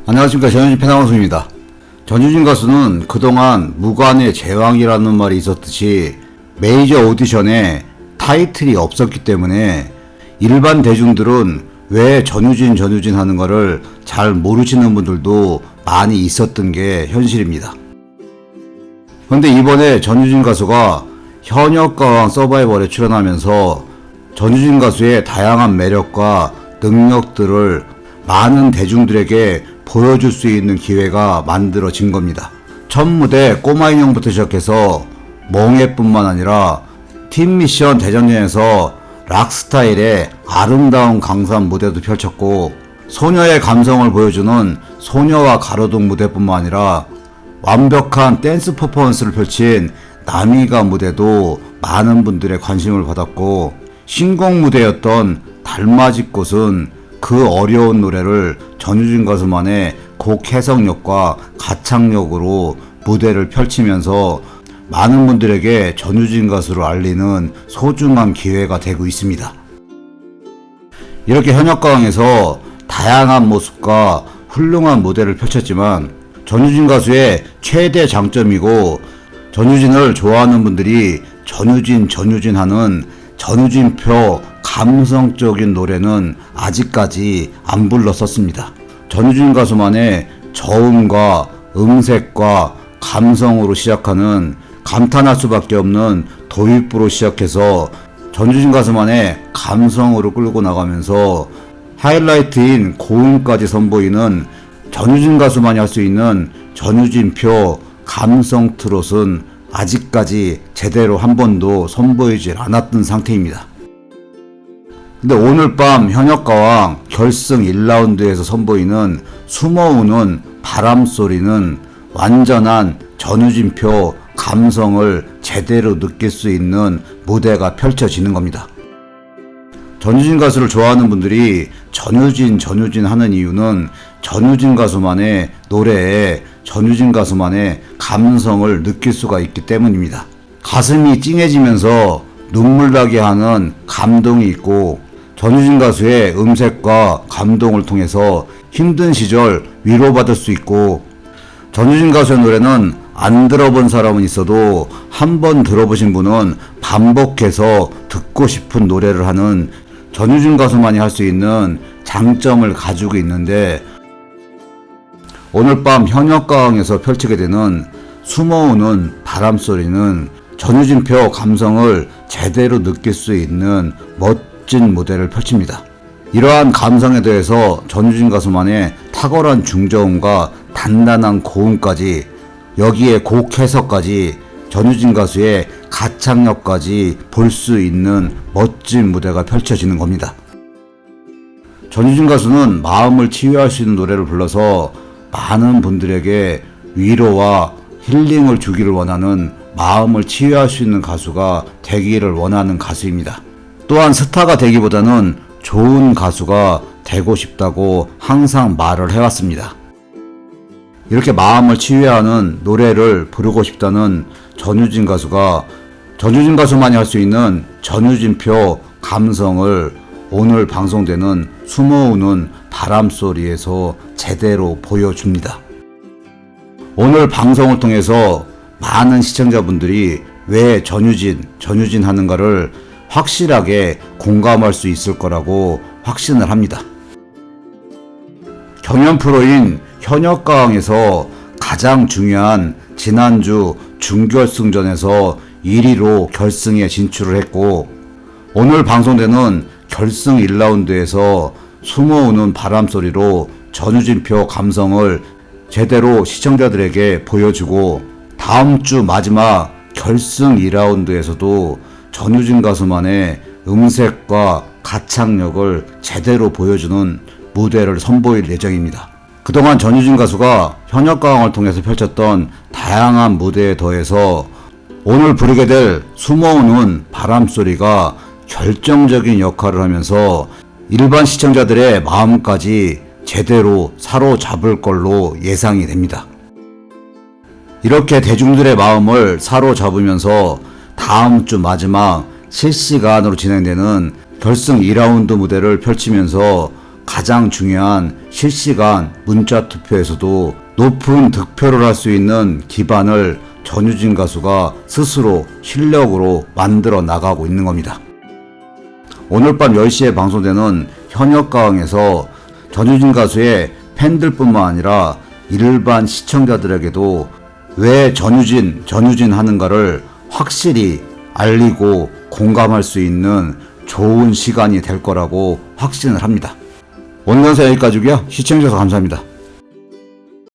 안녕하십니까. 전효진 패나방송입니다. 전효진 가수는 그동안 무관의 제왕이라는 말이 있었듯이 메이저 오디션에 타이틀이 없었기 때문에 일반 대중들은 왜 전효진 하는 거를 잘 모르시는 분들도 많이 있었던 게 현실입니다. 그런데 이번에 전효진 가수가 현역가왕 서바이벌에 출연하면서 전효진 가수의 다양한 매력과 능력들을 많은 대중들에게 보여줄 수 있는 기회가 만들어진 겁니다. 첫 무대 꼬마인형부터 시작해서 멍해뿐만 아니라 팀미션 대전전에서 락스타일의 아름다운 강산 무대도 펼쳤고, 소녀의 감성을 보여주는 소녀와 가로등 무대뿐만 아니라 완벽한 댄스 퍼포먼스를 펼친 나미가 무대도 많은 분들의 관심을 받았고, 신곡 무대였던 달맞이꽃은 그 어려운 노래를 전효진 가수만의 곡 해석력과 가창력으로 무대를 펼치면서 많은 분들에게 전효진 가수를 알리는 소중한 기회가 되고 있습니다. 이렇게 현역가왕에서 다양한 모습과 훌륭한 무대를 펼쳤지만, 전효진 가수의 최대 장점이고 전효진을 좋아하는 분들이 전효진 하는 전효진표 감성적인 노래는 아직까지 안 불렀었습니다. 전효진 가수만의 저음과 음색과 감성으로 시작하는 감탄할 수밖에 없는 도입부로 시작해서 전효진 가수만의 감성으로 끌고 나가면서 하이라이트인 고음까지 선보이는 전효진 가수만이 할 수 있는 전효진표 감성 트롯은 아직까지 제대로 한 번도 선보이질 않았던 상태입니다. 근데 오늘 밤 현역가왕 결승 1라운드에서 선보이는 숨어오는 바람소리는 완전한 전효진표 감성을 제대로 느낄 수 있는 무대가 펼쳐지는 겁니다. 전효진 가수를 좋아하는 분들이 전효진 하는 이유는 전효진 가수만의 노래에 전효진 가수만의 감성을 느낄 수가 있기 때문입니다. 가슴이 찡해지면서 눈물 나게 하는 감동이 있고, 전효진 가수의 음색과 감동을 통해서 힘든 시절 위로받을 수 있고, 전효진 가수의 노래는 안 들어본 사람은 있어도 한 번 들어보신 분은 반복해서 듣고 싶은 노래를 하는 전효진 가수만이 할 수 있는 장점을 가지고 있는데, 오늘 밤 현역가왕에서 펼치게 되는 숨어오는 바람소리는 전효진표 감성을 제대로 느낄 수 있는 멋진 무대를 펼칩니다. 이러한 감성에 대해서 전효진 가수만의 탁월한 중저음과 단단한 고음까지, 여기에 곡 해석까지, 전효진 가수의 가창력까지 볼 수 있는 멋진 무대가 펼쳐지는 겁니다. 전효진 가수는 마음을 치유할 수 있는 노래를 불러서 많은 분들에게 위로와 힐링을 주기를 원하는, 마음을 치유할 수 있는 가수가 되기를 원하는 가수입니다. 또한 스타가 되기보다는 좋은 가수가 되고 싶다고 항상 말을 해왔습니다. 이렇게 마음을 치유하는 노래를 부르고 싶다는 전효진 가수가 전효진 가수만이 할 수 있는 전효진표 감성을 오늘 방송되는 숨어오는 바람소리에서 제대로 보여줍니다. 오늘 방송을 통해서 많은 시청자분들이 왜 전효진 하는가를 확실하게 공감할 수 있을 거라고 확신을 합니다. 경연 프로인 현역가왕에서 가장 중요한 지난주 준결승전에서 1위로 결승에 진출을 했고, 오늘 방송되는 결승 1라운드에서 숨어오는 바람소리로 전효진표 감성을 제대로 시청자들에게 보여주고, 다음 주 마지막 결승 2라운드에서도 전효진 가수만의 음색과 가창력을 제대로 보여주는 무대를 선보일 예정입니다. 그동안 전효진 가수가 현역가왕을 통해서 펼쳤던 다양한 무대에 더해서 오늘 부르게 될 숨어오는 바람소리가 결정적인 역할을 하면서 일반 시청자들의 마음까지 제대로 사로잡을 걸로 예상이 됩니다. 이렇게 대중들의 마음을 사로잡으면서 다음 주 마지막 실시간으로 진행되는 결승 2라운드 무대를 펼치면서 가장 중요한 실시간 문자 투표에서도 높은 득표를 할 수 있는 기반을 전유진 가수가 스스로 실력으로 만들어 나가고 있는 겁니다. 오늘 밤 10시에 방송되는 현역가왕에서 전유진 가수의 팬들뿐만 아니라 일반 시청자들에게도 왜 전유진 하는가를 확실히 알리고 공감할 수 있는 좋은 시간이 될 거라고 확신을 합니다. 오늘 영상 여기까지고요. 시청해주셔서 감사합니다.